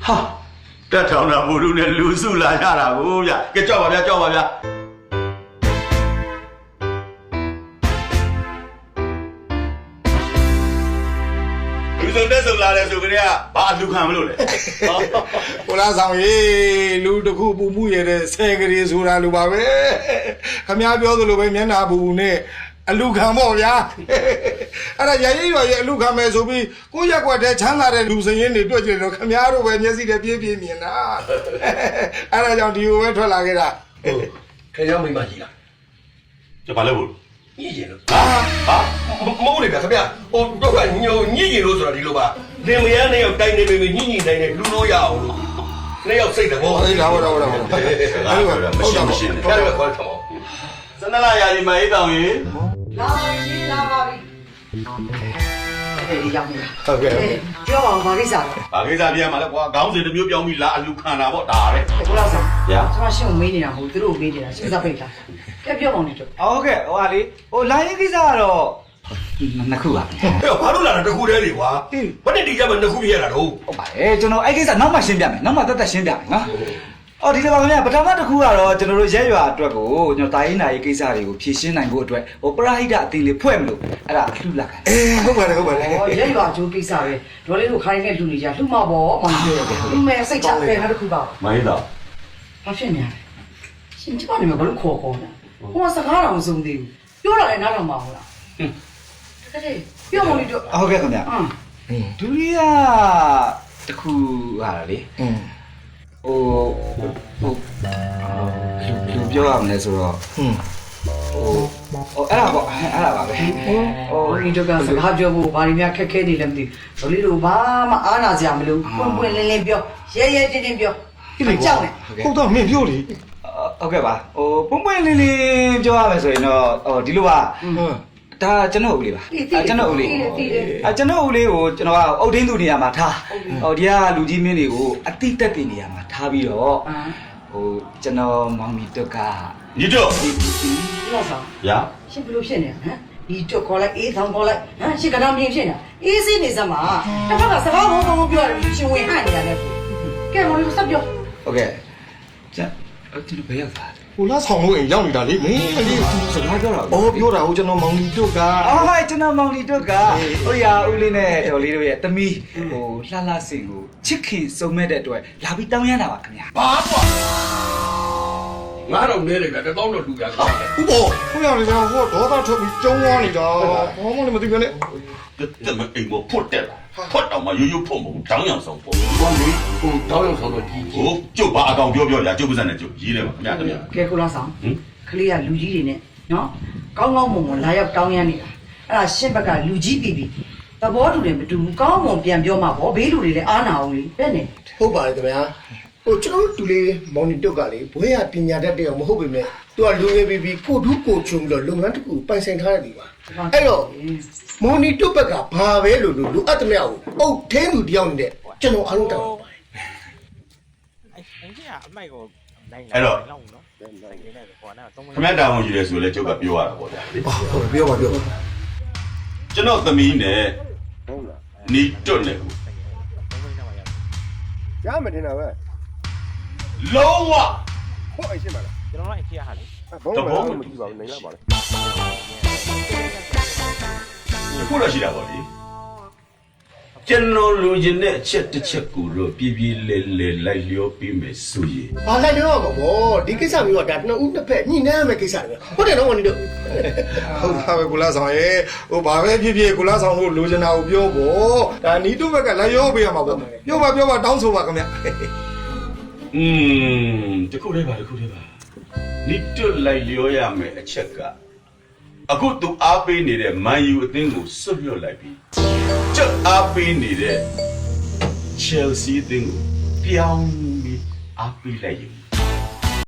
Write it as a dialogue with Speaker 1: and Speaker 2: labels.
Speaker 1: ဟာတက်ထောင်တာဘုရုနဲ့လူစုလာရတာကိုဗျကဲကြောက်ပါဗျာကြောက်ပါဗျာလူစုတက်စုလာတယ်ဆိုကြတဲ့ကဘာလူခံမလို့လဲ
Speaker 2: ကိုလားဆောင်ရေးလူတစ်ခုပူမှုရတဲ့ဆယ်ကလေးဆိုတာလူပါပဲခမ ्या ပြောသလိုပဲမျက်နာဘူးနဲ့အလူခံပေါ့ဗျာအဲ့ဒါရရေးရွာရဲ့အလူခံမယ်ဆိုပြီးကိုရက်ွက်တဲ့ချမ်းသာတဲ့လူစရင်တွေတွေ့ကြတယ်တော့ခမ ्या တို့ပဲမျက်စိနဲ့ပြေးပြေးမြင်တာအဲ့ဒါကြောင့်ဒီကိုပဲထွက်လာခဲ့တာ
Speaker 3: ခင်ဗျားမိမကြီးလား
Speaker 1: ကျဘာလဲဘူး
Speaker 3: ညစ်ရင်လို့ဟာမဟုတ်လေဗျာခင်ဗျာဟိုတော့ကညိုညစ်ရင်လို့ဆိုတာဒီလိုပါလင်မယားနဲ့ရောက်တိုင်းနေပြီညစ်ညစ်တိုင်းနဲ့လူလို့ရအောင်လို့နှစ်ယောက်စိတ်တော့
Speaker 2: ဟုတ်လားဟုတ်လားဟုတ်လား
Speaker 1: အဲ့လိုမရှိ
Speaker 3: ခင်ဗျားတို့ခေါ်ထားပါ
Speaker 1: စနလာရာဒီမအေးတောင်ရေ
Speaker 4: လာပါပြီလာပါပြီဒီရောက်နေ
Speaker 2: ဟုတ်ကဲ့
Speaker 4: ပြောပါဦးဘာကိစ္စလဲ
Speaker 1: ဘာကိစ္စပြန်มาလဲကွာခေါင်းစဉ်တစ်မျိုးပြောင်းပြီးလာအလူခံတာပေါ့ဒါပဲ
Speaker 4: ဘုရားဆောင်ဗျာကျွန်မရှင်းကိုမေးနေတာမဟုတ်သူတို့မေးနေတာစဉ်းစားပိတ်လားကဲပြောပါဦးနေတော့
Speaker 5: ဟုတ်ကဲ့ဟိုဟာလေဟိုလိုင်းရေးကိစ္စကတော့နှစ်ခုပါ
Speaker 3: ဟဲ့ဘာလို့လာတာတစ်ခုတည်းလေကွာဘာနဲ့ဒီကြမှာနှစ်ခုပြရတာတော့
Speaker 5: ဟုတ်ပါတယ်ကျွန်တော်အဲ့ကိစ္စနောက်မှရှင်းပြမယ်နောက်မှတက်ရှင်းပြမယ်နော်အော်ဒီလိုပါခင်ဗျာပထမတစ်ခုကတော့ကျွန်တော်တို့ရဲရွာအတွက်ကိုကျွန်တော်တာရေးနာရေးကိစ္စတွေကိုဖြေရှင်းနိုင်ဖို့အတွက်ဟိုပရဟိတအသေးလေးဖွဲ့မလို့အဲ့ဒါအလှလာခံ
Speaker 2: ဟုတ်ပါတယ်ဟုတ်ပါတယ်
Speaker 4: ဩရဲရွာကျိုးကိစ္စပဲဒေါ်လေးတို့ခိုင်းနေလူနေကြလှမပေါ့မောင်ကြီးလူမဲစိတ်ချပဲနောက်တစ်ခုပါ
Speaker 1: မအေးတော့
Speaker 4: ဘာဖြစ်နေလဲရှင်ကျမနေမှာဘာလို့ခေါ်နေဟိုစကားတော်မစုံသေးဘူးပြောတာလည်းနားတော်မှာဟုတ်လားတကယ်ပြောမလို့တော့
Speaker 5: ဟုတ်ကဲ့ခင်ဗျာဒုတိယတစ်ခုဟာလေဟိုလူပြောရမလဲဆိုတော့ဟိုအဲ့ဒါပေါ့အဲ့ဒါပါပဲ
Speaker 4: ဟိုဒီတော့ကစကားပြောဖို့ဘာတွေများခက်ခဲနေလဲမသိဘူးဒေါ်လေးတို့ဘာမှအားနာစရာမလိုပွင့်ပွင့်လင်းလင်းပြောရဲရဲတင်းတင်းပြောမကြောက်နဲ့
Speaker 2: ဟုတ်တော့မင်းပြောလေ
Speaker 5: ဟုတ်ကဲ့ပါဟိုပွင့်ပွင့်လင်းလင်းပြောရမယ်ဆိုရင်တော့ဟိုဒီလိုပါဒါကျွန်တော်ဦးလေးပါကျွန်တော်ဦးလေးကျွန်တော်ဦးလေးကိုကျွန်တော်ကအုတ်ထင်းသူနေရာမှာထားဟိုဒီကလူကြီးမင်းတွေကိုအတိတက်တဲ့နေရာမှာထားပြီးတော့ဟိုကျွန်တော်မောင်မီတုတ်က
Speaker 1: ညီတို့
Speaker 4: ဒီလောက်ဆောင်
Speaker 1: ရ
Speaker 4: ရှင်ဘယ်လိုဖြစ်နေဟမ်ဒီတုတ်ခေါ်လိုက်အေးဆောင်ခေါ်လိုက်ဟမ်ရှင်ကတော့မြင်ဖြစ်နေအေးစိနေစမ်းမှာတစ်ခါကစကားဘုံဘုံပြောရတယ်ရှင်ဝင်ဟန်နေရတယ်ကဲမောင်လေးစပ်ပြော
Speaker 5: ဟုတ်ကဲ့ကျွန်တော်ဘယ်ရောက်သွား
Speaker 2: ဟိုလားဆောင်လို့အိမ်ရောက်နေတာလေမင်းကလေး
Speaker 5: စကားပြောတာ
Speaker 2: အော်ပြောတာဟိုကျွန်တော်မောင်လီတို့က
Speaker 5: အော်ဟဲ့ကျွန်တော်မောင်လီတို့ကဟိုရာဦးလေးနဲ့တော်လေးတို့ရဲ့သမီးဟိုလှလှစင်ကိုချစ်ခင်စုံမဲ့တဲ့အတွက်လာပြီးတောင်းရတာပါခင်ဗျာ
Speaker 3: ဘာကွာငါတော့နေတယ်ဗျာတောင်းတော့လူရကောင်းတယ်
Speaker 2: ဥဘောဟိုရောက်နေတော့ဟိုဒေါသထွက်ပြီးကျုံသွားနေတာဘာမှလည်းမသိဘူးနဲ့
Speaker 1: တက်မအိမ်မဖွတ်တက်လာဖွတ်တော့မှရိုးရိုးဖွတ်မဟုတ်တောင်းရအောင်ဆုံးဖွတ်
Speaker 3: ဘာလဲဟိုတောင်းရအောင်ဆုံးတော့ကြီး
Speaker 1: ဟိုကျုပ်ဘာအကောင်ပြောညာကျုပ်ပါစံနဲ့ကျုပ်ရေးတယ်ပါခင်ဗျာခင်ဗျာ
Speaker 4: ကဲကိုလားဆောင်ကလေးကလူကြီးတွေနဲ့နော်ကောင်းကောင်းမွန်မွန်လာရောက်တောင်းရနေတာအဲ့ဒါရှင်းဘက်ကလူကြီးပြီသဘောတူတယ်မတူဘူးကောင်းမွန်ပြန်ပြောမှာပေါ့ဘေးလူတွေလည်းအားနာအောင်လေပဲနဲ့
Speaker 2: ဟုတ်ပါတယ်ခင်ဗျာဟိုကျွန်တော်တူလေးမောင်နီတုတ်ကလေဘွဲရပညာတတ်တဲ့အောင်မဟုတ်ပေမဲ့သူကလူငယ်ပြီးကိုဒုကိုချုံပြီးတော့လုပ်ငန်းတစ်ခုပိုင်ဆိုင်ထားတဲ့ဒီပါအဲ့တော့မောင်နီတုတ်ဘက်ကဘာပဲလို့လူအပ်သမျှကိုအုတ်ထင်းသူတယောက်နေတဲ့ကျွန်တော်အားလုံးတောင်းပါတယ်
Speaker 1: အဲ့တော့ခမတာဝန်ယူရဲဆိုလဲကျုပ်ကပြောရတာပေါ့ဗျာ
Speaker 2: ဟုတ်ပြောပါ
Speaker 1: ကျွန်တော်သမီးနဲ့နီတွတ်နေဘူး
Speaker 2: ရမယ်တင်တာပဲ
Speaker 1: လုံးဝ
Speaker 2: ဟုတ်အိမ်ရှိပါလား
Speaker 6: ကျွန်တော်တို့အိမ်ရှိရဟာလေ
Speaker 2: ဘုံမကြည့်ပါဘူးနိုင်လာပါလေ
Speaker 1: ခုတော့ရှိတာပေါ့လေကျွန်တော်လူချင်းတဲ့အချက်တစ်ချက်ကိုတော့ပြပြလဲလဲလိုက်လျောပြီးမယ်ဆိုရင်
Speaker 2: ဘာလိုက်လျောမှာပေါ့ဒီကိစ္စမျိုးကဒါနှစ်ဦးတစ်ဖက်ညှိနှိုင်းရမယ့်ကိစ္စတွေဟုတ်တယ်နော်ဝန်ကြီးတို့ဟုတ်ပါပဲကိုလာဆောင်ရဲ့ဟိုဘာပဲဖြစ်ဖြစ်ကိုလာဆောင်တို့လူချင်တာကိုပြောပေါ့ဒါနီးတို့ဘက်ကလိုက်လျောပေးရမှာပေါ့ပြောပါတောင်းဆိုပါခင်ဗျ
Speaker 1: တခုတည်းပါနီးတို့လိုက်လျောရမယ်အချက်ကအခုသူအားပေးနေတဲ့မန်ယူအသင်းကိုစွတ်လွတ်လိုက်ပြီကျအားပေးနေတဲ့ Chelsea အသင်းကိုပြောင်းပြီးအားပေးလိုက်ရင်